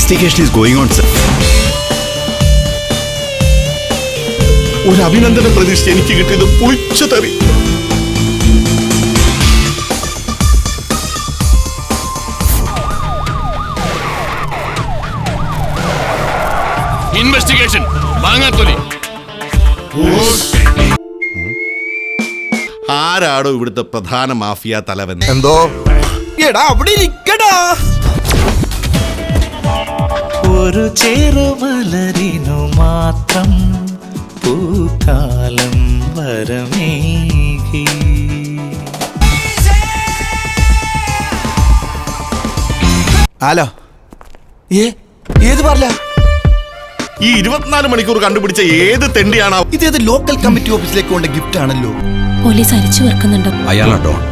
Investigation is going on, sir. ഒരു അഭിനന്ദന പ്രതീക്ഷ എനിക്ക് കിട്ടിയത് പുളിച്ചു തറി. ഇൻവെസ്റ്റിഗേഷൻ വാങ്ങാത്തൊലി. ആരാടോ ഇവിടുത്തെ പ്രധാന മാഫിയ തലവൻ? എന്തോ എടാ അവിടെ ഇരിക്കടാ. ഒരു ചെറുമലരിനു മാത്രം പൂക്കാലം വരമേകി. ഹലോ ഏത് പറല? ഈ 24 മണിക്കൂർ കണ്ടുപിടിച്ച ഏത് തെണ്ടിയാണ്? ഇതേത് ലോക്കൽ കമ്മിറ്റി ഓഫീസിലേക്ക് കൊണ്ട് ഗിഫ്റ്റ് ആണല്ലോ. പോലീസ് അരിച്ചു വെക്കുന്നുണ്ടോ? അയാളാ ഡോൺ.